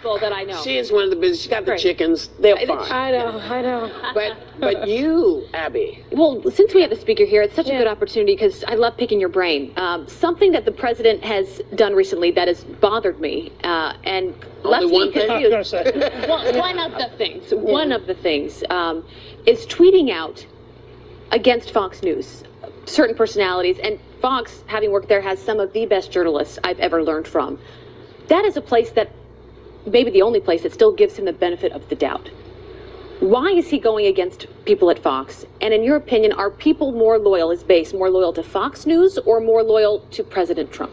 people that I know. She is one of the business. She got the Right. chickens. They're fine. I know. But you, Abby. Well, since we have the speaker here, it's such a good opportunity because I love picking your brain. Something that the president has done recently that has bothered me and left Only one me thing? confused. I was going to say. One of the things. One of the things is tweeting out against Fox News, certain personalities, and Fox, having worked there, has some of the best journalists I've ever learned from. That is a place that, maybe the only place that still gives him the benefit of the doubt. Why is he going against people at Fox? And in your opinion, are people more loyal, his base, more loyal to Fox News or more loyal to President Trump?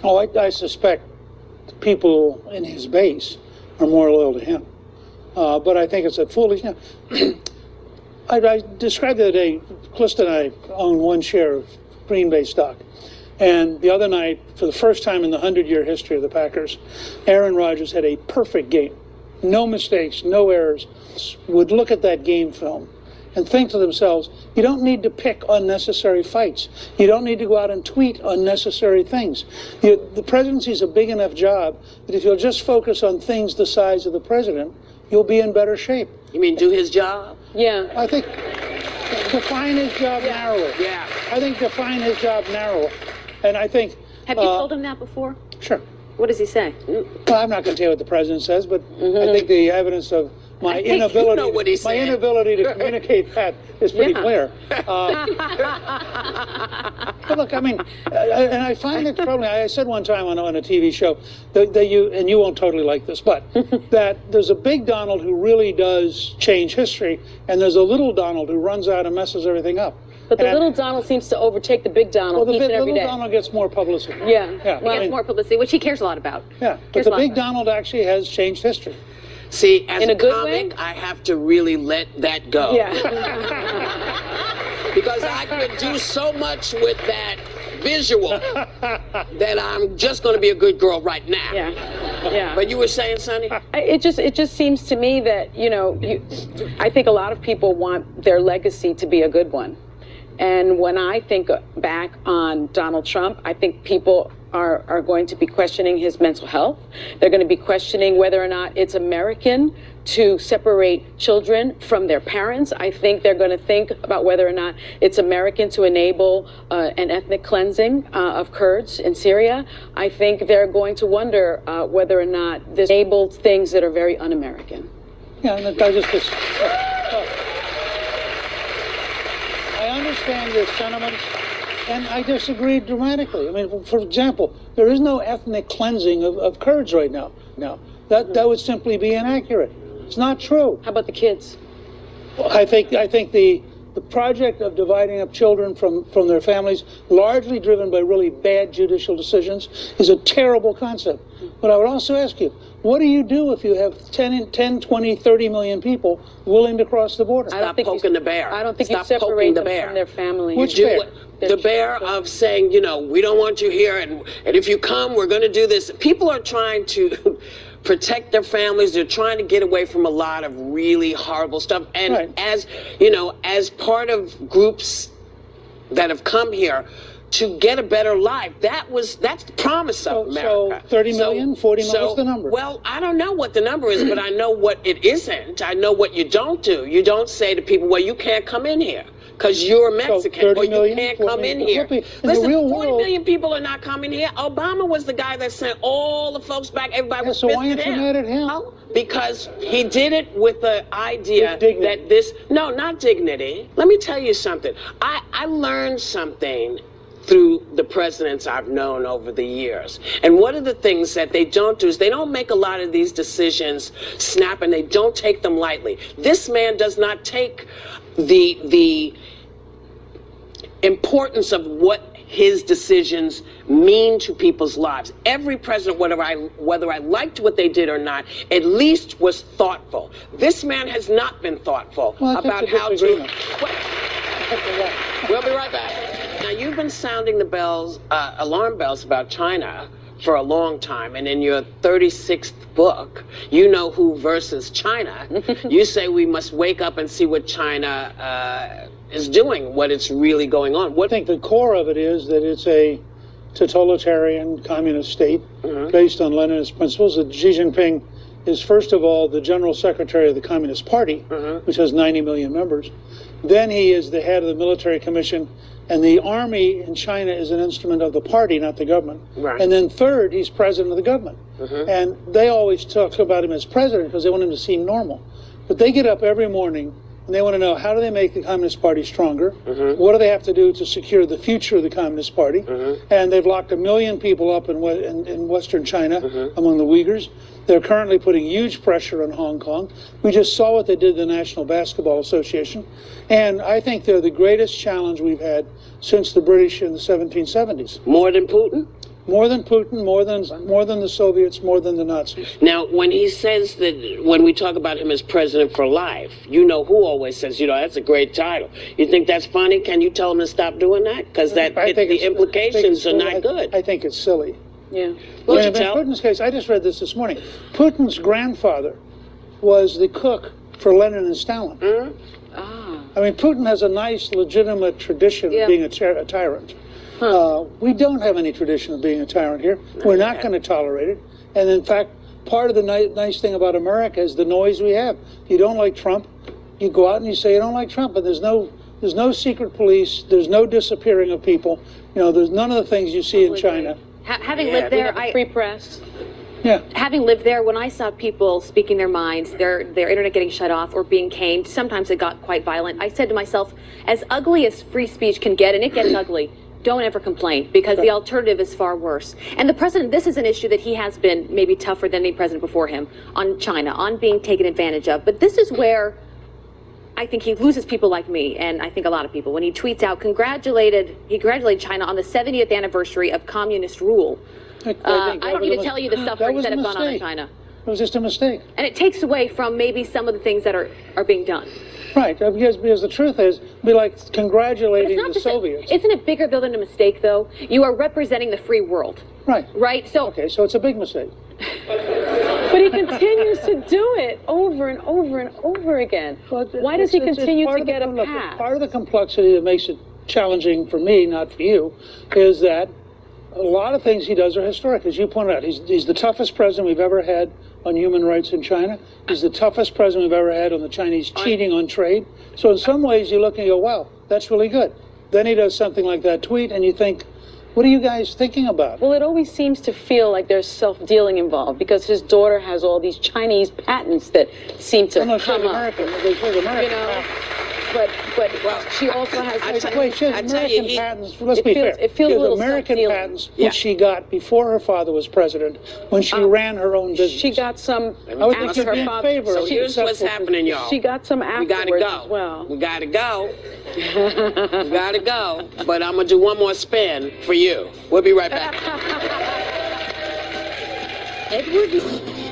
Oh, I suspect the people in his base are more loyal to him. But I think it's a foolish. I described the other day, Calista and I own one share of Green Bay stock. And the other night, for the first time in the 100-year history of the Packers, Aaron Rodgers had a perfect game. No mistakes, no errors. Would look at that game film and think to themselves, you don't need to pick unnecessary fights. You don't need to go out and tweet unnecessary things. The presidency is a big enough job that if you'll just focus on things the size of the president, you'll be in better shape. You mean do his job? Yeah. I think define his job narrower. Yeah. I think define his job narrower. And I think... Have you told him that before? Sure. What does he say? Well, I'm not going to tell you what the president says, but I think the evidence of my inability, you know what he my said. inability to communicate that is pretty clear. But look, I mean, and I find it troubling. I said one time on a TV show that you won't totally like this, but that there's a big Donald who really does change history, and there's a little Donald who runs out and messes everything up. But the little Donald seems to overtake the big Donald each and every day. Little Donald gets more publicity. Yeah. He gets more publicity, which he cares a lot about. Yeah, but the big Donald actually has changed history. See, as In a a good comic, way? I have to really let that go. Yeah. Because I could do so much with that visual that I'm just going to be a good girl right now. Yeah. But you were saying, Sonny? It just seems to me that, I think a lot of people want their legacy to be a good one. And when I think back on Donald Trump, I think people are going to be questioning his mental health. They're going to be questioning whether or not it's American to separate children from their parents. I think they're going to think about whether or not it's American to enable an ethnic cleansing of Kurds in Syria. I think they're going to wonder whether or not this enabled things that are very un-American. Yeah, and I understand your sentiments, and I disagree dramatically. I mean, for example, there is no ethnic cleansing of Kurds right now. That would simply be inaccurate. It's not true. How about the kids? I think the project of dividing up children from their families, largely driven by really bad judicial decisions, is a terrible concept. But I would also ask you, what do you do if you have 10, 20, 30 million people willing to cross the border? Stop poking the bear. I don't think you Stop separate poking the them bear. from their families. Which bear? The bear of saying, we don't want you here, and if you come, we're going to do this. People are trying to protect their families. They're trying to get away from a lot of really horrible stuff. And as part of groups that have come here to get a better life, that's the promise of America. So 30 million, 40 million, what's the number? Well, I don't know what the number is, but I know what it isn't. I know what you don't do. You don't say to people, well, you can't come in here because you're Mexican, or you can't come in here. Listen, 40 million people are not coming here. Obama was the guy that sent all the folks back. Everybody was so why aren't you mad at him? Because he did it with the idea that not dignity. Let me tell you something. I learned something through the presidents I've known over the years. And one of the things that they don't do is they don't make a lot of these decisions snap, and they don't take them lightly. This man does not take the importance of what his decisions mean to people's lives. Every president, whether I liked what they did or not, at least was thoughtful. This man has not been thoughtful about how to... We'll be right back. Now, you've been sounding the alarm bells about China for a long time, and in your 36th book, You Know Who versus China, you say we must wake up and see what China is doing, what it's really going on. I think the core of it is that it's a totalitarian communist state based on Leninist principles. That Xi Jinping is, first of all, the general secretary of the Communist Party, which has 90 million members. Then he is the head of the military commission, and the army in China is an instrument of the party, not the government. Right. And then third, he's president of the government. And they always talk about him as president because they want him to seem normal. But they get up every morning and they want to know, how do they make the Communist Party stronger? What do they have to do to secure the future of the Communist Party? And they've locked 1 million people up in Western China, among the Uyghurs. They're currently putting huge pressure on Hong Kong. We just saw what they did to the National Basketball Association. And I think they're the greatest challenge we've had since the British in the 1770s. More than Putin? More than Putin, more than the Soviets, more than the Nazis. Now, when he says that, when we talk about him as president for life, you know who always says, you know, that's a great title. You think that's funny? Can you tell him to stop doing that? Because the implications are not good. I think it's silly. Yeah. What'd you In tell? Putin's case, I just read this morning. Putin's grandfather was the cook for Lenin and Stalin. I mean, Putin has a nice, legitimate tradition of being a tyrant. We don't have any tradition of being a tyrant here. We're not going to tolerate it. And in fact, part of the nice thing about America is the noise we have. If you don't like Trump, you go out and you say you don't like Trump, but there's no secret police. There's no disappearing of people. You know, there's none of the things you see in China. Having lived there, Free press. Yeah. having lived there, when I saw people speaking their minds, their internet getting shut off or being caned, sometimes it got quite violent. I said to myself, as ugly as free speech can get, and it gets ugly, don't ever complain, because the alternative is far worse. And the president, this is an issue that he has been maybe tougher than any president before him on China, on being taken advantage of. But this is where I think he loses people like me, and I think a lot of people, when he tweets out, he congratulated China on the 70th anniversary of communist rule. I don't need to tell you the sufferings that have gone on in China. It was just a mistake. And it takes away from maybe some of the things that are being done. Right, because the truth is, it'd be like congratulating the Soviets. Isn't it bigger than a mistake, though? You are representing the free world. Right. Right? So. Okay, so it's a big mistake. But he continues to do it over and over and over again. Why does he continue to get a pass? Part of the complexity that makes it challenging for me, not for you, is that a lot of things he does are historic. As you pointed out, he's the toughest president we've ever had on human rights in China. He's the toughest president we've ever had on the Chinese cheating on trade. So in some ways you look and you go, wow, that's really good. Then he does something like that tweet and you think, what are you guys thinking about? Well, it always seems to feel like there's self-dealing involved, because his daughter has all these Chinese patents that seem to come up. American, American know? But she also has. Wait, she has American patents. Let's be fair. It feels she a little American self-dealing. patents, which she got before her father was president, when she ran her own business. She got some. I would think you'd be in favor. So here's what's happening, y'all. She got some afterwards as well. We gotta go. We gotta go. But I'm gonna do one more spin for you. We'll be right back. Edward.